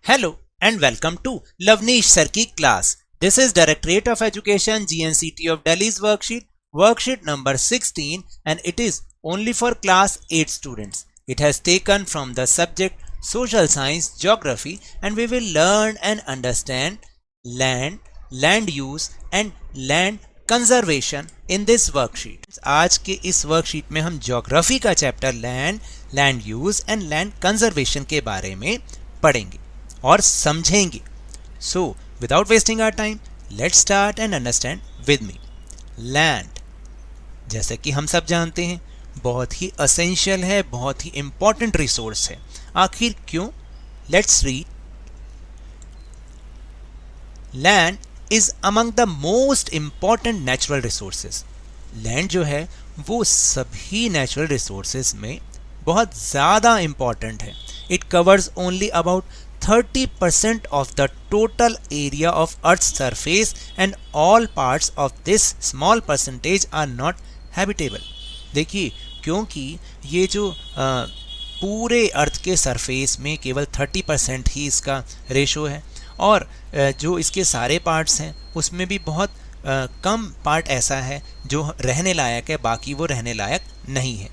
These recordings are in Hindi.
Hello and welcome to Lavneesh Sir ki class. This is Directorate of Education GNCT of Delhi's worksheet number 16, and it is only for class 8 students. It has taken from the subject Social Science Geography, and we will learn and understand land use and land conservation in this worksheet. आज के इस वर्कशीट में हम ज्योग्राफी का chapter land use and land conservation के बारे में पढ़ेंगे और समझेंगे. So without wasting our time let's start and understand with me. Land, जैसे कि हम सब जानते हैं, बहुत ही असेंशियल है, बहुत ही इंपॉर्टेंट रिसोर्स है. आखिर क्यों? Let's read. Land is among the most important natural resources. Land जो है वो सभी नेचुरल रिसोर्सेज में बहुत ज़्यादा इम्पॉर्टेंट है. It covers only about 30% of the total area of Earth's surface, and all parts of this small percentage are not habitable. देखिए, क्योंकि ये जो पूरे अर्थ के सरफेस में केवल 30% ही इसका रेशो है, और जो इसके सारे पार्ट्स हैं उसमें भी बहुत कम पार्ट ऐसा है जो रहने लायक है, बाकी वो रहने लायक नहीं है.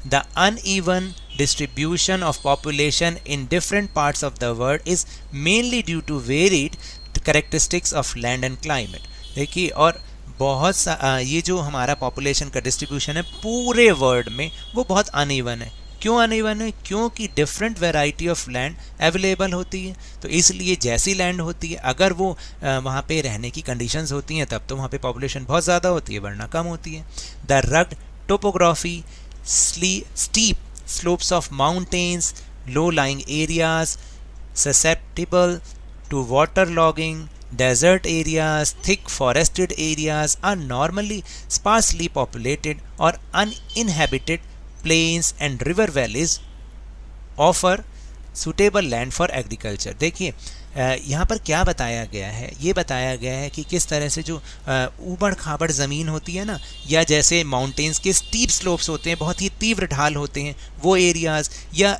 The uneven distribution of population in different parts of the world is mainly due to varied characteristics of land and climate. देखिए, और बहुत ये जो हमारा पॉपुलेशन का डिस्ट्रीब्यूशन है पूरे वर्ल्ड में वो बहुत अनइवन है. क्यों अनइवन है? क्योंकि different variety of land available होती है. तो इसलिए जैसी लैंड होती है, अगर वो वहाँ पे रहने की कंडीशंस होती हैं तब तो वहाँ पे पॉपुलेशन बहुत ज़्यादा होती है, वरना कम होती है. The rugged topography, steep slopes of mountains, low lying areas susceptible to water logging, desert areas, thick forested areas are normally sparsely populated or uninhabited. Plains and river valleys offer suitable land for agriculture. देखिए, यहाँ पर क्या बताया गया है? ये बताया गया है कि किस तरह से जो ऊबड़ खाबड़ ज़मीन होती है ना, या जैसे माउंटेन्स के स्टीप स्लोप्स होते हैं, बहुत ही तीव्र ढाल होते हैं, वो एरियाज़, या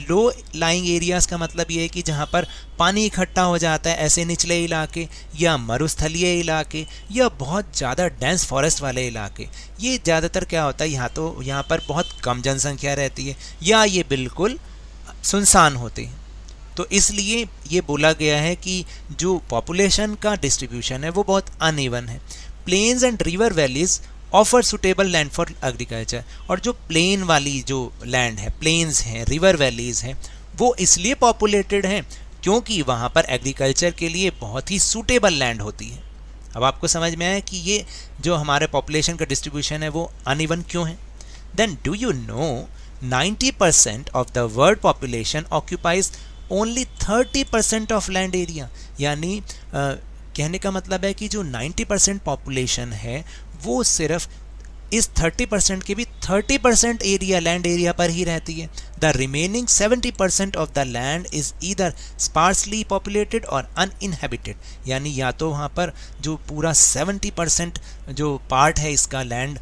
लो लाइंग एरियाज़ का मतलब ये है कि जहाँ पर पानी इकट्ठा हो जाता है, ऐसे निचले इलाके, या मरुस्थलीय इलाके, या बहुत ज़्यादा डेंस फॉरेस्ट वाले इलाके. ये ज़्यादातर क्या होता है, यहाँ पर बहुत कम जनसंख्या रहती है, या ये बिल्कुल सुनसान होते हैं. तो इसलिए ये बोला गया है कि जो पॉपुलेशन का डिस्ट्रीब्यूशन है वो बहुत अनइवन है. Plains and river valleys offer suitable land for agriculture. और जो प्लेन वाली जो लैंड है, प्लेन्स हैं, रिवर वैलीज हैं, वो इसलिए पॉपुलेटेड हैं क्योंकि वहाँ पर एग्रीकल्चर के लिए बहुत ही सूटेबल लैंड होती है. अब आपको समझ में आया कि ये जो हमारे पॉपुलेशन का डिस्ट्रीब्यूशन है वो अनइवन क्यों है. Then do you know 90% of the world population occupies only 30% of land area. यानी कहने का मतलब है कि जो 90% पॉपुलेशन है वो सिर्फ इस 30% के भी 30% एरिया, लैंड एरिया पर ही रहती है. The remaining 70% of the land is either sparsely populated और अनइनहेबिटेड. यानी या तो वहाँ पर जो पूरा 70% जो पार्ट है इसका लैंड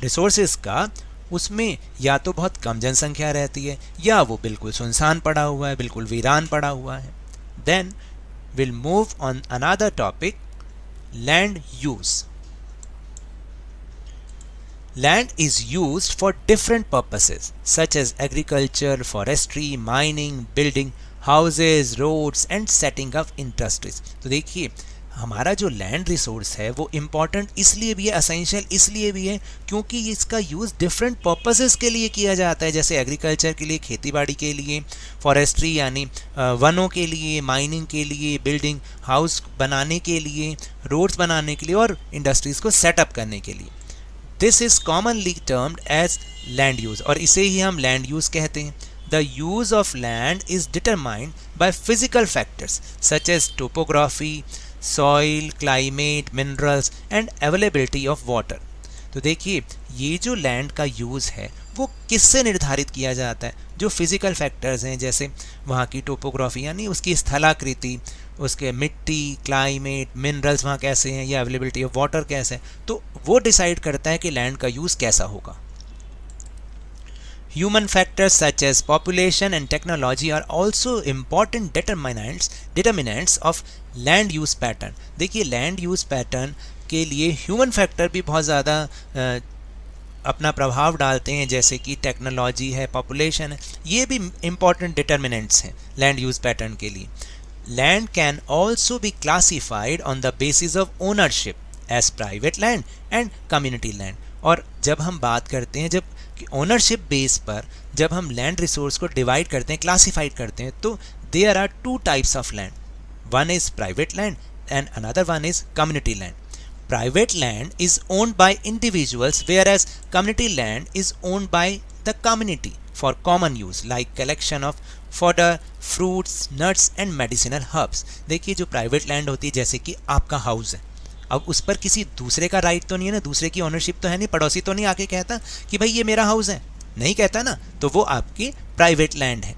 रिसोर्सेज का, उसमें या तो बहुत कम जनसंख्या रहती है, या वो बिल्कुल सुनसान पड़ा हुआ है, बिल्कुल वीरान पड़ा हुआ है. Then will move on another topic, land use. Land is used for different purposes such as agriculture, forestry, mining, building houses, roads and setting up industries. तो देखिए, हमारा जो लैंड रिसोर्स है वो इम्पॉर्टेंट इसलिए भी है, असेंशियल इसलिए भी है क्योंकि इसका यूज़ डिफरेंट पर्पसेस के लिए किया जाता है. जैसे एग्रीकल्चर के लिए, खेतीबाड़ी के लिए, फॉरेस्ट्री यानी वनों के लिए, माइनिंग के लिए, बिल्डिंग हाउस बनाने के लिए, रोड्स बनाने के लिए, और इंडस्ट्रीज़ को सेटअप करने के लिए. This is commonly termed as land use, और इसे ही हम land use कहते हैं. The use of land is determined by physical factors such as topography, soil, climate, minerals and availability of water. तो देखिए, ये जो लैंड का यूज़ है वो किससे निर्धारित किया जाता है? जो फिज़िकल फैक्टर्स हैं, जैसे वहाँ की टोपोग्राफी यानी उसकी स्थलाकृति, उसके मिट्टी, क्लाइमेट, मिनरल्स वहाँ कैसे हैं, या अवेलेबिलिटी ऑफ वाटर कैसे है, तो वो डिसाइड करता है कि लैंड का यूज़ कैसा होगा. Human factors such as population and technology are also important determinants of land use pattern. देखिए land use pattern के लिए ह्यूमन फैक्टर भी बहुत ज़्यादा अपना प्रभाव डालते हैं, जैसे कि टेक्नोलॉजी है, पॉपुलेशन है, ये भी इम्पॉर्टेंट डिटर्मिनेंट्स हैं लैंड यूज़ पैटर्न के लिए. Land can also be classified on the basis of ownership as private land and community land. और जब हम बात करते हैं, जब ओनरशिप बेस पर जब हम लैंड रिसोर्स को डिवाइड करते हैं, क्लासीफाइड करते हैं, तो there are two types of land. One is private land and another one is community land. Private land is owned by individuals, whereas community land is owned by the community for common use like collection of fodder, fruits, nuts and medicinal herbs. देखिए जो प्राइवेट लैंड होती है, जैसे कि आपका हाउस है, अब उस पर किसी दूसरे का राइट तो नहीं है ना, दूसरे की ओनरशिप तो है नहीं, पड़ोसी तो नहीं आके कहता कि भाई ये मेरा हाउस है, नहीं कहता ना, तो वो आपकी प्राइवेट लैंड है.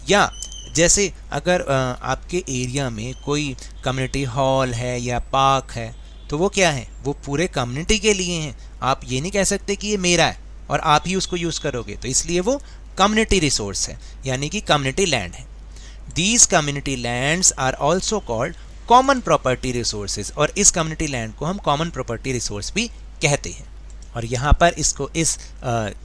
या जैसे अगर आपके एरिया में कोई कम्युनिटी हॉल है या पार्क है, तो वो क्या है, वो पूरे कम्युनिटी के लिए हैं. आप ये नहीं कह सकते कि ये मेरा है और आप ही उसको यूज़ करोगे, तो इसलिए वो कम्युनिटी रिसोर्स है, यानी कि कम्युनिटी लैंड है. These community lands are also called common property resources, और इस कम्युनिटी लैंड को हम कॉमन प्रॉपर्टी रिसोर्स भी कहते हैं. और यहाँ पर इसको इस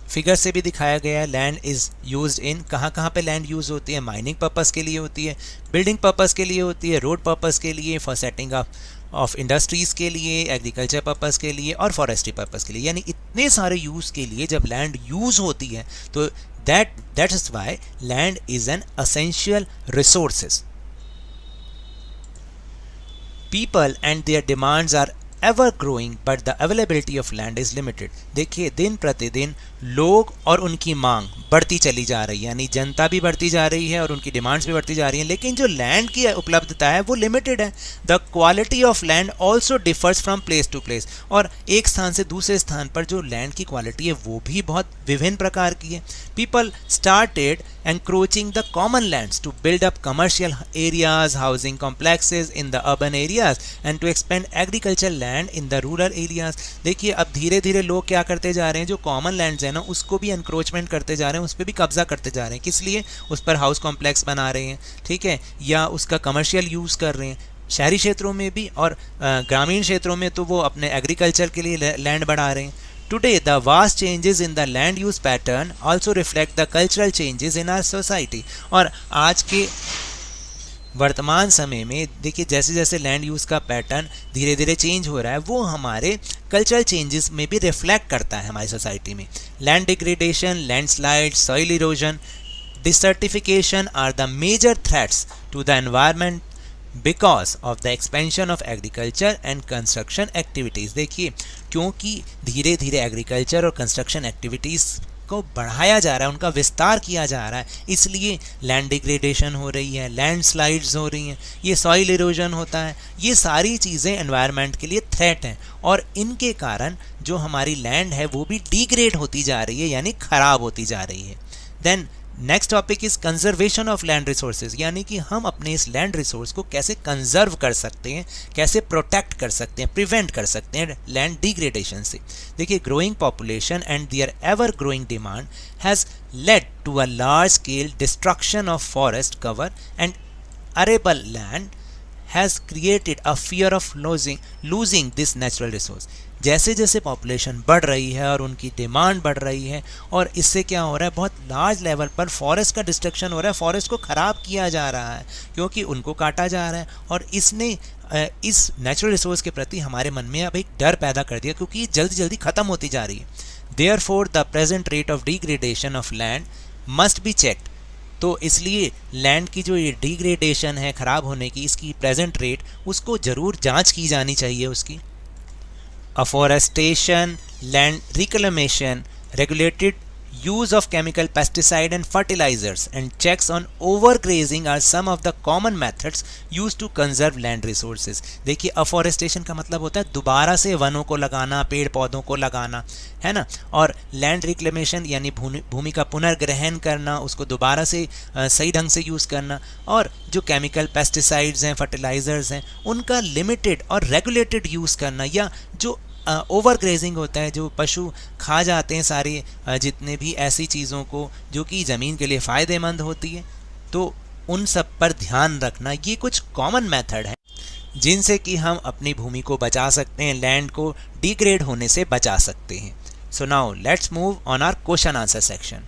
फिगर से भी दिखाया गया है. लैंड इज़ यूज्ड इन, कहाँ पे लैंड यूज़ होती है, माइनिंग पर्पस के लिए होती है, बिल्डिंग पर्पस के लिए होती है, रोड पर्पस के लिए, फॉर सेटिंग ऑफ इंडस्ट्रीज़ के लिए, एग्रीकल्चर पर्पस के लिए और फॉरेस्ट्री पर्पस के लिए. यानी इतने सारे यूज़ के लिए जब लैंड यूज़ होती है, तो that is why land is an essential resources. People and their demands are ever growing but the availability of land is limited. देखिए दिन प्रतिदिन लोग और उनकी मांग बढ़ती चली जा रही है, यानी जनता भी बढ़ती जा रही है और उनकी डिमांड्स भी बढ़ती जा रही हैं, लेकिन जो लैंड की उपलब्धता है वो लिमिटेड है. The quality of land also differs from place to place, और एक स्थान से दूसरे स्थान पर जो लैंड की क्वालिटी है वो भी बहुत विभिन्न प्रकार की है. People started encroaching the common lands to build up commercial areas, housing complexes in the urban areas and to expand agricultural land in the rural areas. देखिए अब धीरे धीरे लोग क्या करते जा रहे हैं, जो कॉमन लैंड्स हैं ना उसको भी एनक्रोचमेंट करते जा रहे हैं, उस पर भी कब्जा करते जा रहे हैं. किस लिए, उस पर हाउस कॉम्प्लेक्स बना रहे हैं, ठीक है, या उसका कमर्शियल यूज़ कर रहे हैं. शहरी क्षेत्रों में भी और ग्रामीण क्षेत्रों में तो वो अपने एग्रीकल्चर के लिए लैंड बढ़ा रहे हैं. Today, the vast changes in the land use pattern also reflect the cultural changes in our society. और आज के वर्तमान समय में देखिए जैसे जैसे लैंड यूज़ का पैटर्न धीरे धीरे चेंज हो रहा है, वो हमारे कल्चरल चेंजेस में भी रिफ्लेक्ट करता है हमारी सोसाइटी में. Land degradation, landslide, soil erosion, desertification are the major threats to the environment because of the expansion of agriculture and construction activities. देखिए क्योंकि धीरे धीरे एग्रीकल्चर और कंस्ट्रक्शन एक्टिविटीज़ को बढ़ाया जा रहा है, उनका विस्तार किया जा रहा है, इसलिए लैंड डिग्रेडेशन हो रही है, लैंड स्लाइड्स हो रही हैं, ये सॉइल इरोजन होता है. ये सारी चीज़ें एनवायरनमेंट के लिए थ्रेट हैं और इनके कारण जो हमारी लैंड है वो भी डिग्रेड होती जा रही है, यानी ख़राब होती जा रही है. Then next topic is conservation of land resources, यानी कि हम अपने इस लैंड रिसोर्स को कैसे कंजर्व कर सकते हैं, कैसे प्रोटेक्ट कर सकते हैं, प्रिवेंट कर सकते हैं लैंड डिग्रेडेशन से. देखिए growing population and their ever growing demand has led to a large scale destruction of forest cover and arable land has created a fear of losing this natural resource. जैसे जैसे पॉपुलेशन बढ़ रही है और उनकी डिमांड बढ़ रही है, और इससे क्या हो रहा है, बहुत लार्ज लेवल पर फॉरेस्ट का डिस्ट्रक्शन हो रहा है, फॉरेस्ट को ख़राब किया जा रहा है क्योंकि उनको काटा जा रहा है. और इसने इस नेचुरल रिसोर्स के प्रति हमारे मन में अब एक डर पैदा कर दिया क्योंकि ये जल्दी जल्दी ख़त्म होती जा रही है. Therefore the present rate of degradation of land must be checked. तो इसलिए लैंड की जो ये डिग्रेडेशन है, ख़राब होने की, इसकी प्रेजेंट रेट उसको ज़रूर जांच की जानी चाहिए उसकी. Afforestation, land reclamation, regulated use of chemical pesticide and fertilizers and checks on overgrazing are some of the common methods used to conserve land resources. देखिए अफॉरेस्टेशन का मतलब होता है दोबारा से वनों को लगाना, पेड़ पौधों को लगाना, है ना, और लैंड रिक्लेमेशन यानी भूमि का पुनर्ग्रहण करना, उसको दोबारा से सही ढंग से यूज़ करना, और जो केमिकल पेस्टिसाइड्स हैं, फर्टिलाइज़र्स हैं, उनका लिमिटेड और रेगुलेटेड यूज़ करना, या जो ओवर ग्रेजिंग होता है, जो पशु खा जाते हैं सारे जितने भी ऐसी चीज़ों को जो कि ज़मीन के लिए फ़ायदेमंद होती है, तो उन सब पर ध्यान रखना। ये कुछ कॉमन मेथड है जिनसे कि हम अपनी भूमि को बचा सकते हैं, लैंड को डिग्रेड होने से बचा सकते हैं। So now let's move on our question answer section.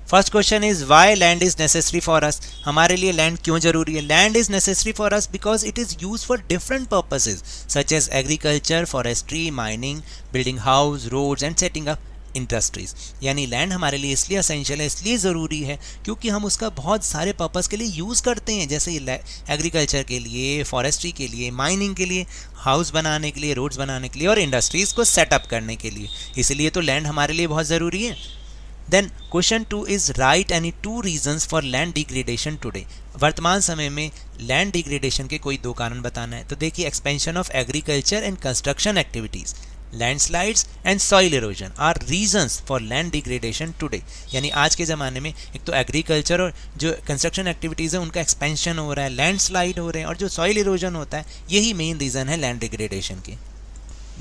First question is why land is necessary for us. हमारे लिए लैंड क्यों जरूरी है? Land is necessary for us because it is use for different purposes such as agriculture, forestry, mining, building house, roads and setting up industries. यानी लैंड हमारे लिए इसलिए असेंशियल है, इसलिए ज़रूरी है क्योंकि हम उसका बहुत सारे पर्पस के लिए यूज़ करते हैं, जैसे एग्रीकल्चर के लिए, फॉरेस्ट्री के लिए, माइनिंग के लिए, हाउस बनाने के लिए, रोड्स बनाने के लिए और इंडस्ट्रीज़ को सेटअप करने के लिए। इसलिए तो लैंड हमारे लिए बहुत ज़रूरी है। Then question 2 is write any 2 reasons for land degradation today. वर्तमान समय में लैंड डिग्रेडेशन के कोई 2 कारण बताना है। तो देखिए, expansion of agriculture and construction activities, landslides and soil erosion are reasons for land degradation today. यानी आज के ज़माने में एक तो एग्रीकल्चर और जो कंस्ट्रक्शन एक्टिविटीज़ है उनका एक्सपेंशन हो रहा है, लैंडस्लाइड हो रहे हैं और जो सॉइल इरोजन होता है, यही मेन रीज़न है लैंड डिग्रेडेशन के।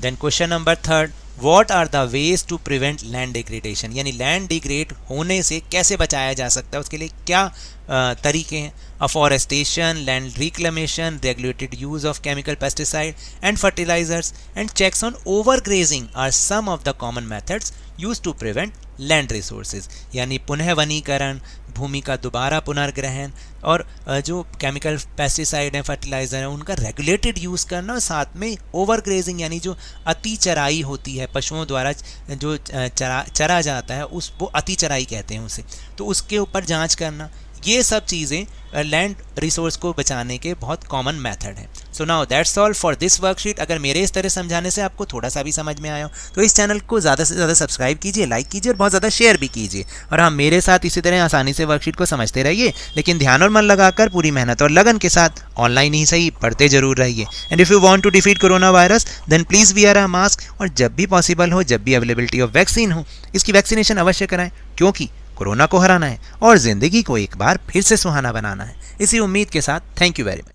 Then question number 3, what are the ways to prevent land degradation. यानी लैंड डिग्रेड होने से कैसे बचाया जा सकता है, उसके लिए क्या तरीके हैं? Afforestation, land reclamation, regulated use of chemical pesticide and fertilizers and checks on over grazing are some of the common methods use to prevent land resources. यानी पुनः वनीकरण, भूमि का दोबारा पुनर्ग्रहण और जो केमिकल पेस्टिसाइड हैं, फर्टिलाइज़र हैं, उनका रेगुलेटेड यूज़ करना और साथ में ओवर ग्रेजिंग यानी जो अति चराई होती है, पशुओं द्वारा जो चरा जाता है उस वो अति चराई कहते हैं उसे, तो उसके ऊपर जांच करना। ये सब चीज़ें लैंड रिसोर्स को बचाने के बहुत कॉमन मेथड हैं। So now that's all for this worksheet. अगर मेरे इस तरह समझाने से आपको थोड़ा सा भी समझ में आया हो तो इस चैनल को ज़्यादा से ज़्यादा सब्सक्राइब कीजिए, लाइक कीजिए और बहुत ज़्यादा शेयर भी कीजिए। और हाँ, मेरे साथ इसी तरह आसानी से वर्कशीट को समझते रहिए, लेकिन ध्यान और मन लगाकर पूरी मेहनत और लगन के साथ ऑनलाइन ही सही पढ़ते जरूर रहिए। And if you want to defeat coronavirus then please wear a mask. और जब भी पॉसिबल हो, जब भी अवेलेबिलिटी ऑफ वैक्सीन हो, इसकी वैक्सीनेशन अवश्य कराएं, क्योंकि कोरोना को हराना है और ज़िंदगी को एक बार फिर से सुहाना बनाना है। इसी उम्मीद के साथ थैंक यू वेरी मच।